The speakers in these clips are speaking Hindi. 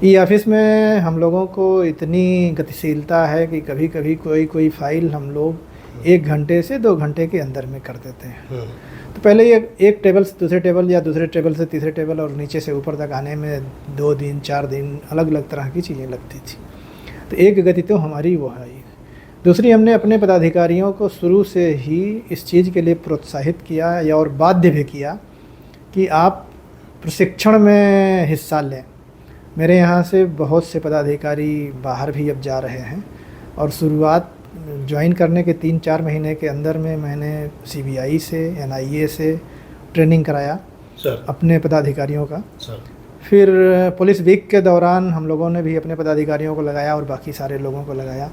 ई ऑफिस में हम लोगों को इतनी गतिशीलता है कि कभी कभी कोई फाइल हम लोग 1 घंटे से 2 घंटे के अंदर में कर देते हैं। तो पहले ये एक टेबल से दूसरे टेबल या दूसरे टेबल से तीसरे टेबल और नीचे से ऊपर तक आने में 2 दिन 4 दिन अलग अलग तरह की चीज़ें लगती थी। तो एक गति तो हमारी वो है। दूसरी, हमने अपने पदाधिकारियों को शुरू से ही इस चीज़ के लिए प्रोत्साहित किया या और बाध्य भी किया कि आप प्रशिक्षण में हिस्सा लें। मेरे यहाँ से बहुत से पदाधिकारी बाहर भी अब जा रहे हैं और शुरुआत ज्वाइन करने के 3-4 महीने के अंदर में मैंने CBI से NIA से ट्रेनिंग कराया सर अपने पदाधिकारियों का। सर फिर पुलिस वीक के दौरान हम लोगों ने भी अपने पदाधिकारियों को लगाया और बाकी सारे लोगों को लगाया।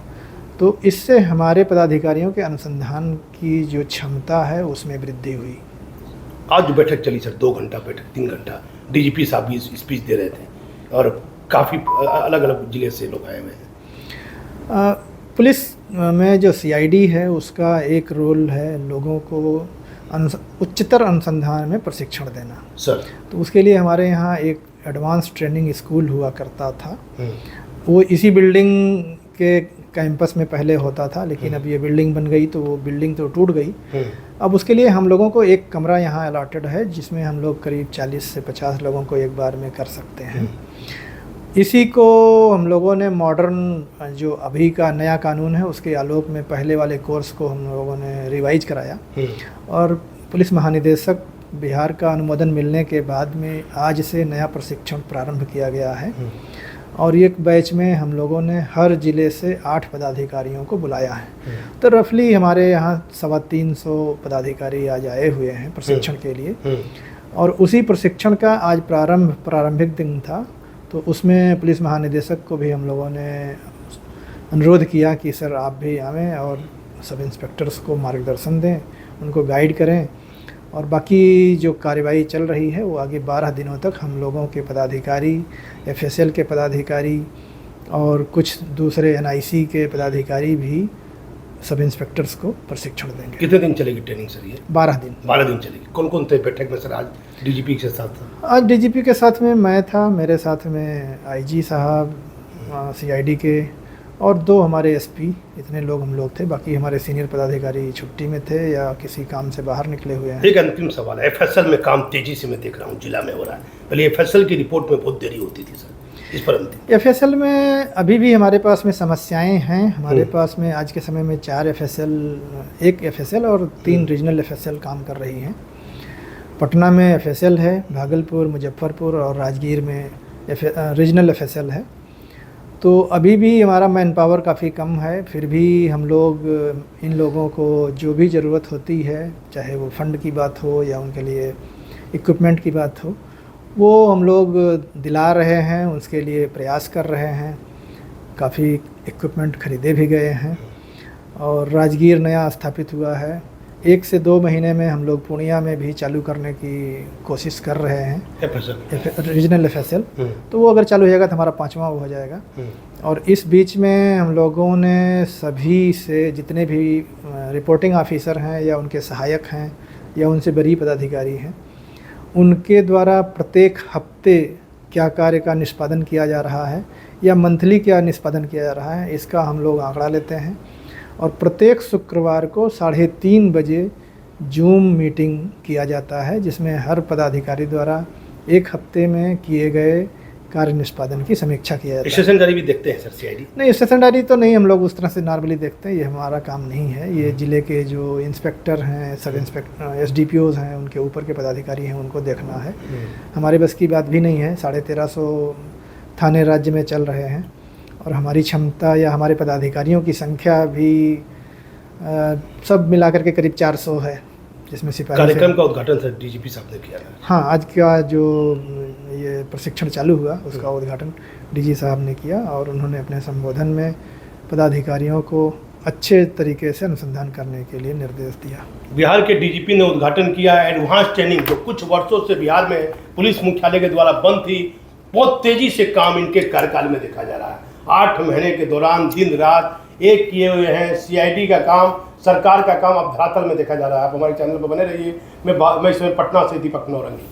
तो इससे हमारे पदाधिकारियों के अनुसंधान की जो क्षमता है उसमें वृद्धि हुई। आज जो बैठक चली सर, 2 घंटा बैठक, 3 घंटा, DGP साहब भी स्पीच दे रहे थे और काफ़ी अलग अलग ज़िले से लोग आए हुए हैं। पुलिस में जो CID है उसका एक रोल है लोगों को उच्चतर अनुसंधान में प्रशिक्षण देना। सर तो उसके लिए हमारे यहाँ एक एडवांस ट्रेनिंग स्कूल हुआ करता था। वो इसी बिल्डिंग के कैंपस में पहले होता था, लेकिन अब ये बिल्डिंग बन गई तो वो बिल्डिंग तो टूट गई। अब उसके लिए हम लोगों को एक कमरा यहाँ अलॉटेड है जिसमें हम लोग करीब 40 से 50 लोगों को एक बार में कर सकते हैं। इसी को हम लोगों ने मॉडर्न जो अभी का नया कानून है उसके आलोक में पहले वाले कोर्स को हम लोगों ने रिवाइज कराया और पुलिस महानिदेशक बिहार का अनुमोदन मिलने के बाद में आज से नया प्रशिक्षण प्रारंभ किया गया है। और एक बैच में हम लोगों ने हर ज़िले से 8 पदाधिकारियों को बुलाया है। तो रफली हमारे यहाँ 350 पदाधिकारी आज आए हुए हैं प्रशिक्षण के लिए। और उसी प्रशिक्षण का आज प्रारंभिक दिन था। तो उसमें पुलिस महानिदेशक को भी हम लोगों ने अनुरोध किया कि सर आप भी आवें और सब इंस्पेक्टर्स को मार्गदर्शन दें, उनको गाइड करें और बाकी जो कार्यवाही चल रही है वो आगे 12 दिनों तक हम लोगों के पदाधिकारी, FSL के पदाधिकारी और कुछ दूसरे NIC के पदाधिकारी भी सब इंस्पेक्टर्स को प्रशिक्षण देंगे। कितने दिन चलेगी ट्रेनिंग सर ये? 12 दिन। 12 दिन चलेगी। कौन कौन थे बैठक में सर आज DGP के साथ? आज DGP के साथ में मैं था, मेरे साथ में IG साहब, CID के और 2 हमारे SP, इतने लोग हम लोग थे। बाकी हमारे सीनियर पदाधिकारी छुट्टी में थे या किसी काम से बाहर निकले हुए हैं। एक अंतिम सवाल है, FSL में काम तेजी से मैं देख रहा हूँ जिला में हो रहा है। पहले FSL की रिपोर्ट में बहुत देरी होती थी सर, इस पर अंतिम। FSL में अभी भी हमारे पास में समस्याएं हैं। हमारे पास में आज के समय में 4 FSL, 1 FSL और 3 रीजनल FSL काम कर रही हैं। पटना में FSL है, भागलपुर, मुजफ्फरपुर और राजगीर में रीजनल FSL है। तो अभी भी हमारा मैन पावर काफ़ी कम है। फिर भी हम लोग इन लोगों को जो भी ज़रूरत होती है, चाहे वो फंड की बात हो या उनके लिए इक्विपमेंट की बात हो, वो हम लोग दिला रहे हैं, उसके लिए प्रयास कर रहे हैं। काफ़ी इक्विपमेंट खरीदे भी गए हैं और राजगीर नया स्थापित हुआ है। 1 से 2 महीने में हम लोग पूर्णिया में भी चालू करने की कोशिश कर रहे हैं रीजनल FSL। तो वो अगर चालू हो जाएगा तो हमारा 5वां वो हो जाएगा। और इस बीच में हम लोगों ने सभी से, जितने भी रिपोर्टिंग ऑफिसर हैं या उनके सहायक हैं या उनसे बड़ी पदाधिकारी हैं, उनके द्वारा प्रत्येक हफ्ते क्या कार्य का निष्पादन किया जा रहा है या मंथली क्या निष्पादन किया जा रहा है, इसका हम लोग आंकड़ा लेते हैं। और प्रत्येक शुक्रवार को 3:30 बजे जूम मीटिंग किया जाता है जिसमें हर पदाधिकारी द्वारा 1 हफ्ते में किए गए कार्य निष्पादन की समीक्षा किया जाता है। स्टेशन डायरी भी देखते हैं सर CID? नहीं, स्टेशन डायरी तो नहीं, हम लोग उस तरह से नॉर्मली देखते हैं, ये हमारा काम नहीं है। ये ज़िले के जो इंस्पेक्टर हैं, सब इंस्पेक्टर, SDPOs हैं, उनके ऊपर के पदाधिकारी हैं, उनको देखना है। हमारे बस की बात भी नहीं है। 1350 थाने राज्य में चल रहे हैं और हमारी क्षमता या हमारे पदाधिकारियों की संख्या भी सब मिलाकर के करीब 400 है, जिसमें सिपाही। कार्यक्रम का उद्घाटन सर DGP साहब ने किया है। हाँ, आज का जो ये प्रशिक्षण चालू हुआ उसका उद्घाटन DG साहब ने किया और उन्होंने अपने संबोधन में पदाधिकारियों को अच्छे तरीके से अनुसंधान करने के लिए निर्देश दिया। बिहार के DGP ने उद्घाटन किया एडवांस ट्रेनिंग, जो कुछ वर्षों से बिहार में पुलिस मुख्यालय के द्वारा बंद थी। बहुत तेजी से काम इनके कार्यकाल में देखा जा रहा है। 8 महीने के दौरान दिन रात एक किए हुए हैं। CID का काम, सरकार का काम अब धरातल में देखा जा रहा है। आप हमारे चैनल पर बने रहिए। मैं इसमें पटना से दीपक नौरंगी।